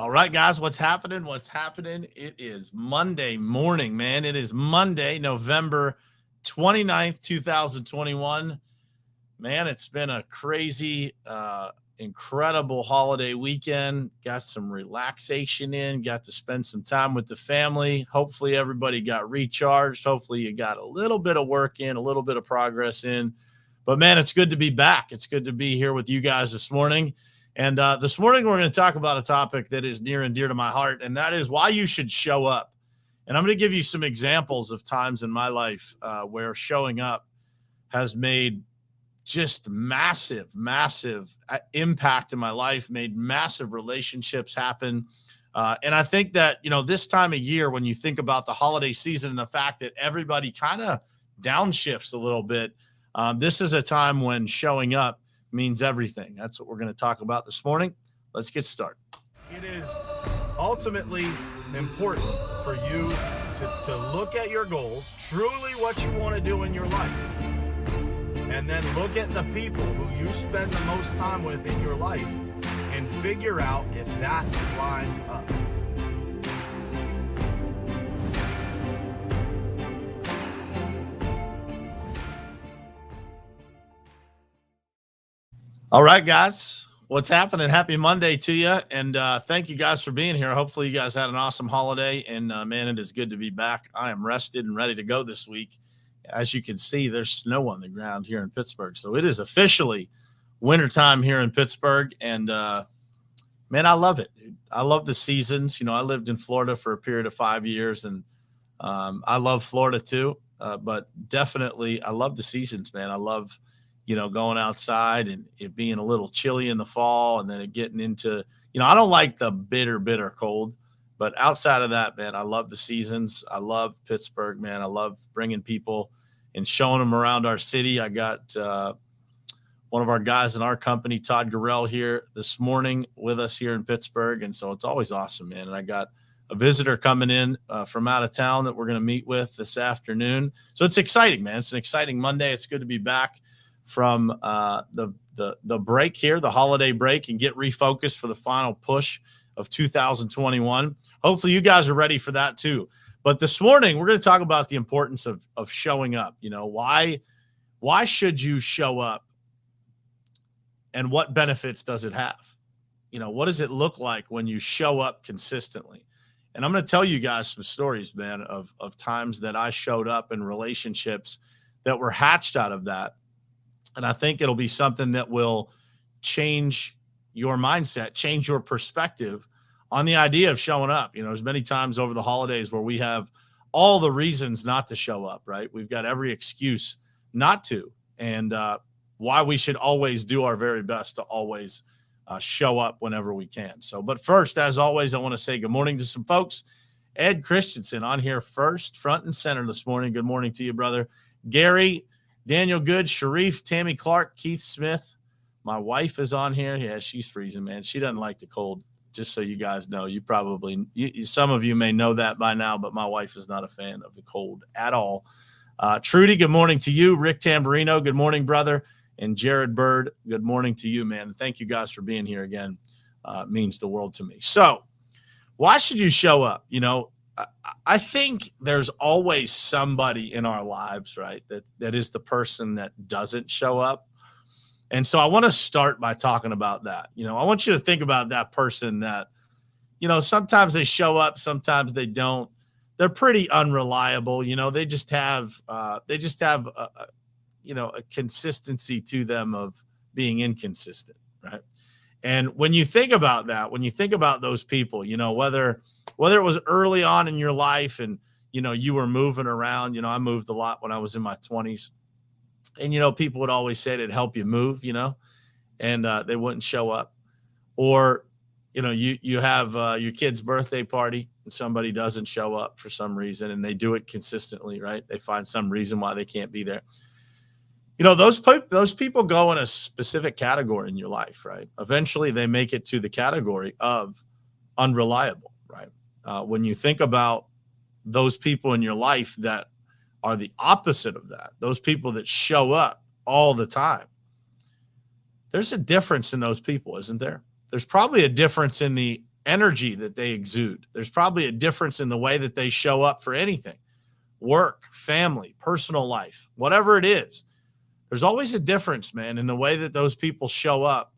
All right, guys, what's happening? What's happening? It is Monday morning, man. It is Monday, November 29th, 2021. Man, it's been a crazy, incredible holiday weekend. Got some relaxation in, got to spend some time with the family. Hopefully, everybody got recharged. Hopefully, you got a little bit of work in, a little bit of progress in. But man, it's good to be back. It's good to be here with you guys this morning. And this morning, we're going to talk about a topic that is near and dear to my heart, and that is why you should show up. And I'm going to give you some examples of times in my life where showing up has made just massive, massive impact in my life, made massive relationships happen. And I think that, this time of year, when you think about the holiday season and the fact that everybody kind of downshifts a little bit, this is a time when showing up means everything. That's what we're going to talk about this morning. Let's get started. It is ultimately important for you to look at your goals, truly what you want to do in your life, and then look at the people who you spend the most time with in your life and figure out if that lines up. All right, guys, what's happening? Happy Monday to you, and thank you guys for being here. Hopefully you guys had an awesome holiday, and man, it is good to be back. I am rested and ready to go this week. As you can see, there's snow on the ground here in Pittsburgh, so it is officially wintertime here in Pittsburgh, and man, I love it. I love the seasons. I lived in Florida for a period of 5 years, and I love Florida too, but definitely I love the seasons, man. I love going outside and it being a little chilly in the fall and then it getting into, I don't like the bitter cold, but outside of that, man, I love the seasons. I love Pittsburgh, man. I love bringing people and showing them around our city. I got one of our guys in our company, Todd Gurrell, here this morning with us here in Pittsburgh. And so it's always awesome, man. And I got a visitor coming in from out of town that we're going to meet with this afternoon. So it's exciting, man. It's an exciting Monday. It's good to be back from the break here, the holiday break, and get refocused for the final push of 2021. Hopefully you guys are ready for that too. But this morning, we're going to talk about the importance of showing up. Why should you show up and what benefits does it have? What does it look like when you show up consistently? And I'm going to tell you guys some stories, man, of times that I showed up in relationships that were hatched out of that. And I think it'll be something that will change your mindset, change your perspective on the idea of showing up. There's many times over the holidays where we have all the reasons not to show up, right? We've got every excuse not to, and why we should always do our very best to always show up whenever we can. So, but first, as always, I want to say good morning to some folks. Ed Christensen on here first, front and center this morning. Good morning to you, brother. Gary, Daniel Good, Sharif, Tammy Clark, Keith Smith. My wife is on here. Yeah, she's freezing, man. She doesn't like the cold. Just so you guys know, some of you may know that by now, but my wife is not a fan of the cold at all. Trudy, good morning to you. Rick Tamburino, good morning, brother. And Jared Bird, good morning to you, man. Thank you guys for being here again. It means the world to me. So why should you show up? I think there's always somebody in our lives, right, that is the person that doesn't show up. And so I want to start by talking about that. I want you to think about that person that, sometimes they show up, sometimes they don't. They're pretty unreliable. They just have a consistency to them of being inconsistent, right? And when you think about that, when you think about those people, whether it was early on in your life and, you were moving around, I moved a lot when I was in my 20s, and, people would always say it'd help you move, and they wouldn't show up. Or, you have your kid's birthday party and somebody doesn't show up for some reason, and they do it consistently, right? They find some reason why they can't be there. Those people go in a specific category in your life, right? Eventually they make it to the category of unreliable, right? When you think about those people in your life that are the opposite of that, those people that show up all the time, there's a difference in those people, isn't there? There's probably a difference in the energy that they exude. There's probably a difference in the way that they show up for anything, work, family, personal life, whatever it is. There's always a difference, man, in the way that those people show up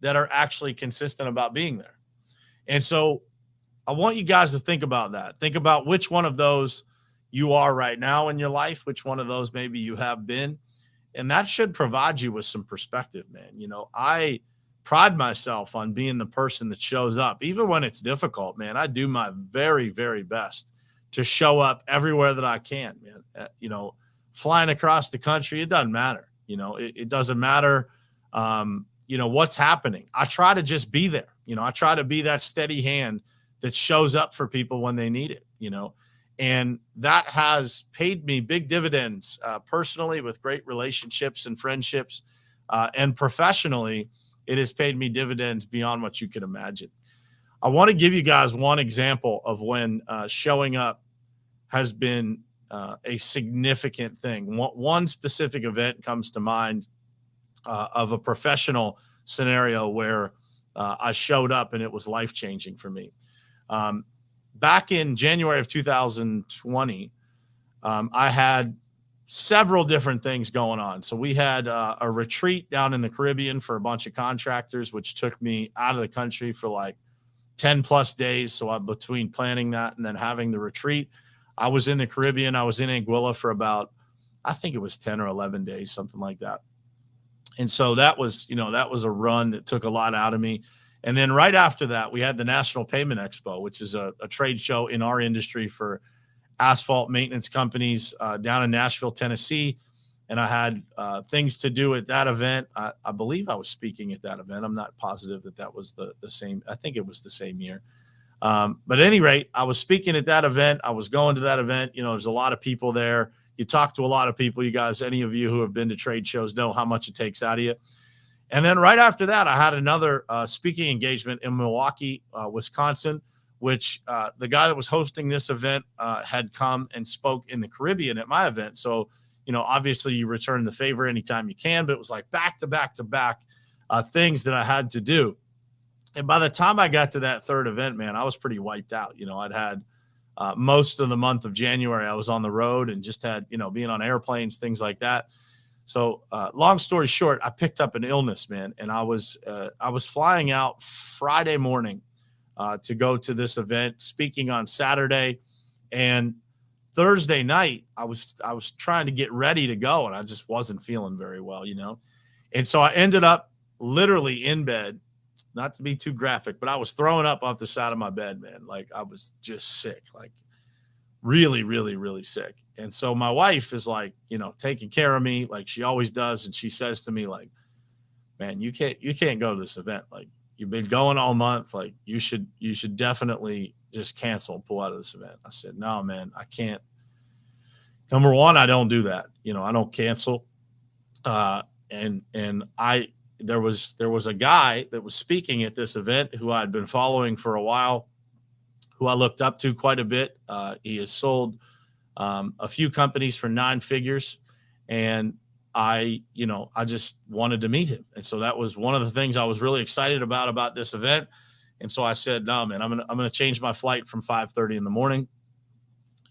that are actually consistent about being there. And so I want you guys to think about that. Think about which one of those you are right now in your life, which one of those maybe you have been. And that should provide you with some perspective, man. You know, I pride myself on being the person that shows up, even when it's difficult, man. I do my very, very best to show up everywhere that I can, man. You know, flying across the country, it doesn't matter. You know, it doesn't matter, you know, what's happening. I try to just be there. You know, I try to be that steady hand that shows up for people when they need it, you know, and that has paid me big dividends personally with great relationships and friendships, and professionally, it has paid me dividends beyond what you can imagine. I want to give you guys one example of when showing up has been a significant thing. One specific event comes to mind of a professional scenario where I showed up and it was life-changing for me. Back in January of 2020, I had several different things going on. So we had a retreat down in the Caribbean for a bunch of contractors, which took me out of the country for like 10 plus days. So between planning that and then having the retreat, I was in the Caribbean. I was in Anguilla for about, I think it was 10 or 11 days, something like that. And so that was, you know, that was a run that took a lot out of me. And then right after that, we had the National Pavement Expo, which is a trade show in our industry for asphalt maintenance companies down in Nashville, Tennessee. And I had things to do at that event. I believe I was speaking at that event. I'm not positive that was the same. I think it was the same year. But at any rate, I was speaking at that event. I was going to that event. You know, there's a lot of people there. You talk to a lot of people. You guys, any of you who have been to trade shows know how much it takes out of you. And then right after that, I had another speaking engagement in Milwaukee, Wisconsin, which the guy that was hosting this event had come and spoke in the Caribbean at my event. So, you know, obviously you return the favor anytime you can, but it was like back to back to back things that I had to do. And by the time I got to that third event, man, I was pretty wiped out. You know, I'd had most of the month of January, I was on the road and just had, you know, being on airplanes, things like that. So long story short, I picked up an illness, man. And I was flying out Friday morning to go to this event, speaking on Saturday, and Thursday night, I was trying to get ready to go, and I just wasn't feeling very well, you know? And so I ended up literally in bed, not to be too graphic, but I was throwing up off the side of my bed, man. Like I was just sick, like really, really, really sick. And so my wife is like, you know, taking care of me like she always does. And she says to me, like, man, you can't go to this event. Like you've been going all month. Like you should definitely just cancel and pull out of this event. I said, no, man, I can't. Number one, I don't do that. You know, I don't cancel. And there was a guy that was speaking at this event who I'd been following for a while, who I looked up to quite a bit. He has sold a few companies for 9 figures, and I just wanted to meet him. And so that was one of the things I was really excited about this event. And so I said, no, man, I'm going to change my flight from 5:30 in the morning,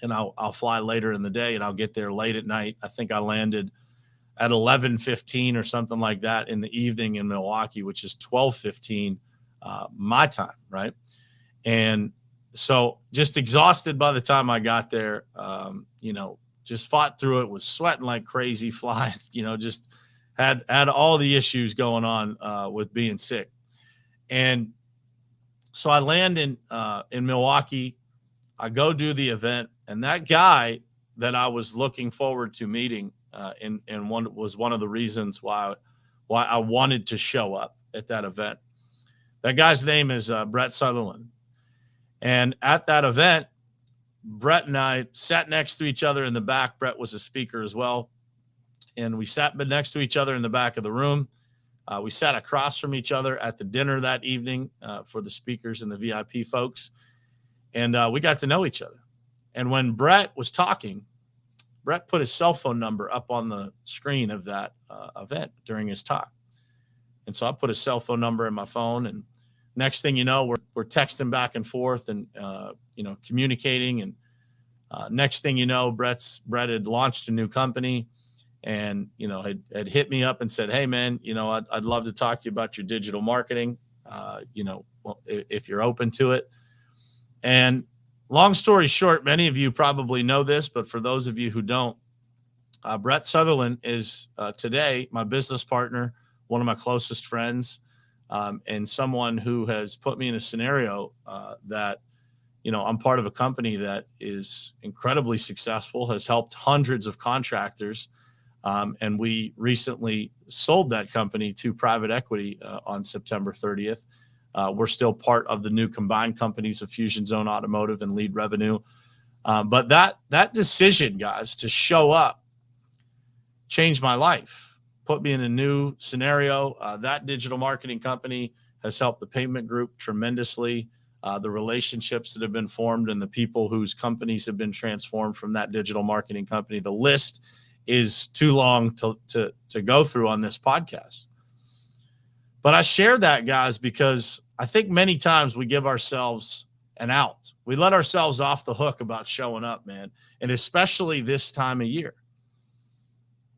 and I'll fly later in the day, and I'll get there late at night. I think I landed at 11:15 or something like that in the evening in Milwaukee, which is 12:15 my time, right? And so just exhausted by the time I got there, you know, just fought through it, was sweating like crazy, flying, you know, just had all the issues going on with being sick. And so I land in Milwaukee. I go do the event, and that guy that I was looking forward to meeting and one was one of the reasons why I wanted to show up at that event. That guy's name is Brett Sutherland. And at that event, Brett and I sat next to each other in the back. Brett was a speaker as well. And we sat next to each other in the back of the room. We sat across from each other at the dinner that evening for the speakers and the VIP folks. And we got to know each other. And when Brett was talking, Brett put his cell phone number up on the screen of that event during his talk. And so I put his cell phone number in my phone, and Next thing you know, we're texting back and forth and, communicating. And next thing you know, Brett had launched a new company and, had hit me up and said, hey, man, I'd love to talk to you about your digital marketing, if you're open to it. And long story short, many of you probably know this, but for those of you who don't, Brett Sutherland is today my business partner, one of my closest friends, and someone who has put me in a scenario that, I'm part of a company that is incredibly successful, has helped hundreds of contractors. And we recently sold that company to private equity on September 30th. We're still part of the new combined companies of Fusion Zone Automotive and Lead Revenue. But that decision, guys, to show up changed my life, put me in a new scenario. That digital marketing company has helped the payment group tremendously. The relationships that have been formed and the people whose companies have been transformed from that digital marketing company. The list is too long to go through on this podcast. But I share that, guys, because I think many times we give ourselves an out. We let ourselves off the hook about showing up, man. And especially this time of year.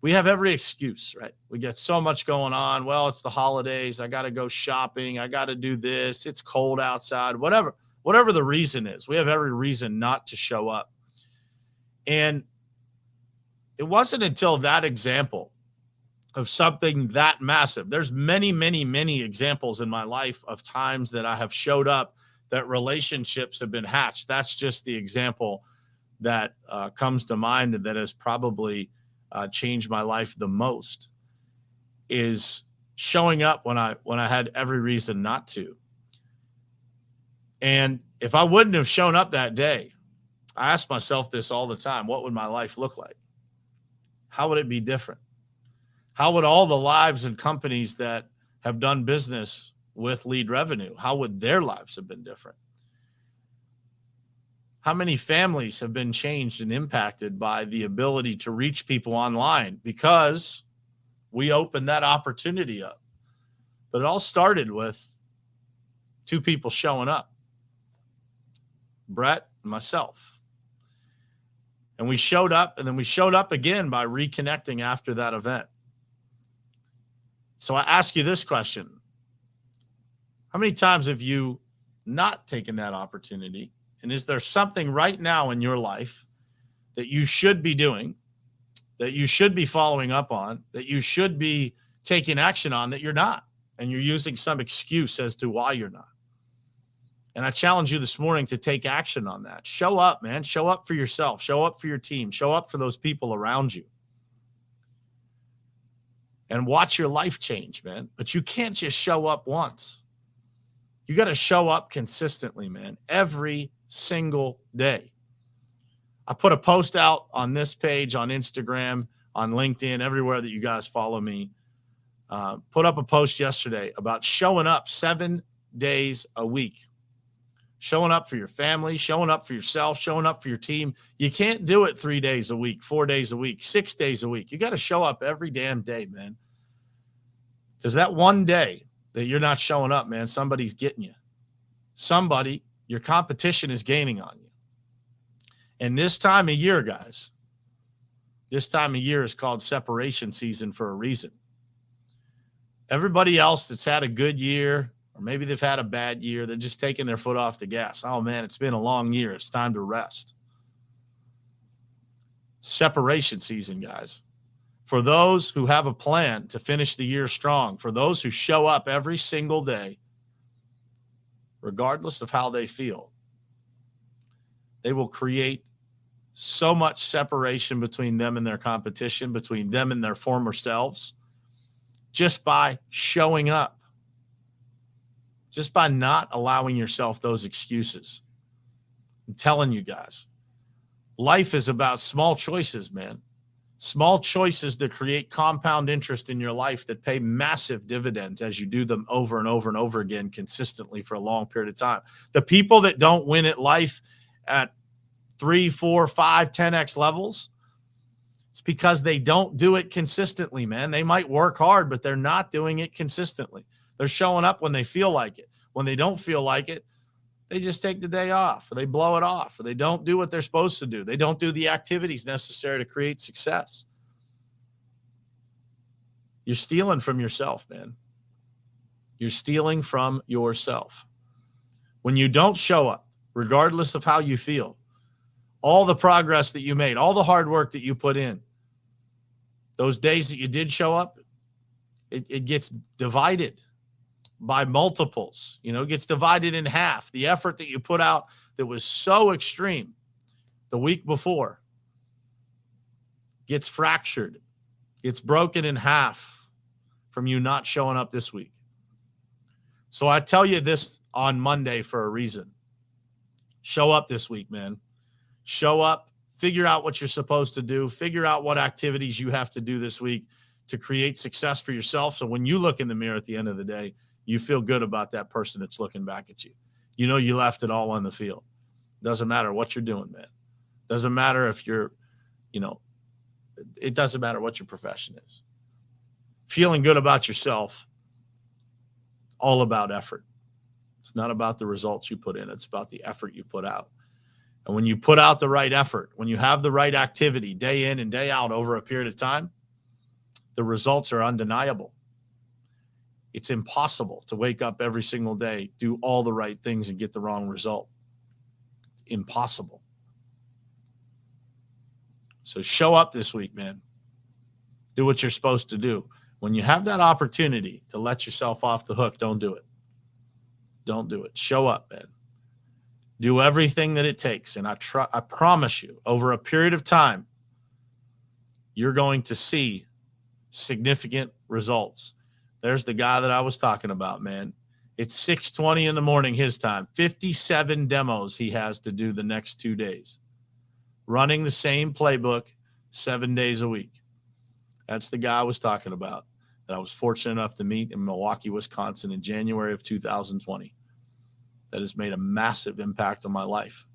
We have every excuse, right? We get so much going on. Well, it's the holidays. I got to go shopping. I got to do this. It's cold outside. Whatever the reason is, we have every reason not to show up. And it wasn't until that example of something that massive. There's many, many, many examples in my life of times that I have showed up that relationships have been hatched. That's just the example that comes to mind and that has probably changed my life the most, is showing up when I had every reason not to. And if I wouldn't have shown up that day, I ask myself this all the time: what would my life look like? How would it be different? How would all the lives and companies that have done business with Lead Revenue, how would their lives have been different? How many families have been changed and impacted by the ability to reach people online because we opened that opportunity up? But it all started with two people showing up, Brett and myself. And we showed up, and then we showed up again by reconnecting after that event. So I ask you this question: how many times have you not taken that opportunity? And is there something right now in your life that you should be doing, that you should be following up on, that you should be taking action on, that you're not, and you're using some excuse as to why you're not? And I challenge you this morning to take action on that. Show up, man. Show up for yourself. Show up for your team. Show up for those people around you. And watch your life change, man. But you can't just show up once. You got to show up consistently, man, every single day. I put a post out on this page, on Instagram, on LinkedIn, everywhere that you guys follow me. Put up a post yesterday about showing up 7 days a week. Showing up for your family, showing up for yourself, showing up for your team. You can't do it 3 days a week, 4 days a week, 6 days a week. You got to show up every damn day, man. Because that one day that you're not showing up, man, somebody's getting you. Somebody, your competition is gaining on you. And this time of year, guys, this time of year is called separation season for a reason. Everybody else that's had a good year, or maybe they've had a bad year, they're just taking their foot off the gas. Oh, man, it's been a long year. It's time to rest. Separation season, guys. For those who have a plan to finish the year strong, for those who show up every single day, regardless of how they feel, they will create so much separation between them and their competition, between them and their former selves, just by showing up, just by not allowing yourself those excuses. I'm telling you guys, life is about small choices, man. Small choices that create compound interest in your life that pay massive dividends as you do them over and over and over again consistently for a long period of time. The people that don't win at life at 3, 4, 5, 10x levels, it's because they don't do it consistently, man. They might work hard, but they're not doing it consistently. They're showing up when they feel like it. When they don't feel like it, they just take the day off, or they blow it off, or they don't do what they're supposed to do. They don't do the activities necessary to create success. You're stealing from yourself, man. You're stealing from yourself. When you don't show up, regardless of how you feel, all the progress that you made, all the hard work that you put in, those days that you did show up, it gets divided by multiples. It gets divided in half. The effort that you put out that was so extreme the week before gets fractured, gets broken in half from you not showing up this week. So I tell you this on Monday for a reason. Show up this week, man. Show up, figure out what you're supposed to do, figure out what activities you have to do this week to create success for yourself. So when you look in the mirror at the end of the day, you feel good about that person that's looking back at you. You left it all on the field. Doesn't matter what you're doing, man. Doesn't matter if you're, it doesn't matter what your profession is. Feeling good about yourself, all about effort. It's not about the results you put in. It's about the effort you put out. And when you put out the right effort, when you have the right activity day in and day out over a period of time, the results are undeniable. It's impossible to wake up every single day, do all the right things, and get the wrong result. It's impossible. So show up this week, man. Do what you're supposed to do. When you have that opportunity to let yourself off the hook, don't do it. Don't do it. Show up, man. Do everything that it takes. And I promise you, over a period of time, you're going to see significant results. There's the guy that I was talking about, man. It's 6:20 in the morning his time. 57 demos he has to do the next 2 days. Running the same playbook 7 days a week. That's the guy I was talking about that I was fortunate enough to meet in Milwaukee, Wisconsin in January of 2020. That has made a massive impact on my life.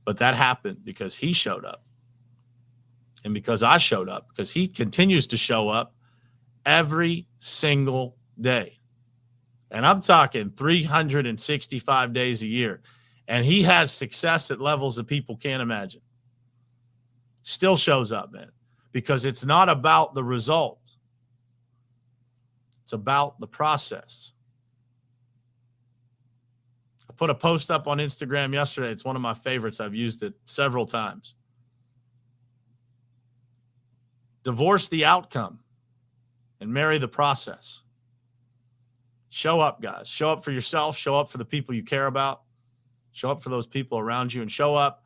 But that happened because he showed up. And because I showed up, because he continues to show up every single day. And I'm talking 365 days a year. And he has success at levels that people can't imagine. Still shows up, man. Because it's not about the result. It's about the process. I put a post up on Instagram yesterday. It's one of my favorites. I've used it several times. Divorce the outcome and marry the process. Show up, guys. Show up for yourself. Show up for the people you care about. Show up for those people around you, and show up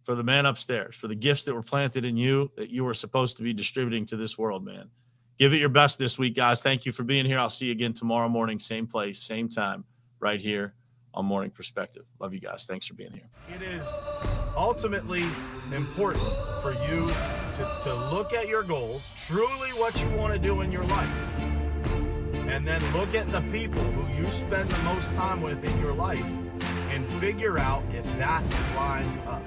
for the man upstairs, for the gifts that were planted in you that you were supposed to be distributing to this world, man. Give it your best this week, guys. Thank you for being here. I'll see you again tomorrow morning, same place, same time, right here on Morning Perspective. Love you guys. Thanks for being here. It is ultimately important for you to look at your goals, truly what you want to do in your life, and then look at the people who you spend the most time with in your life and figure out if that lines up.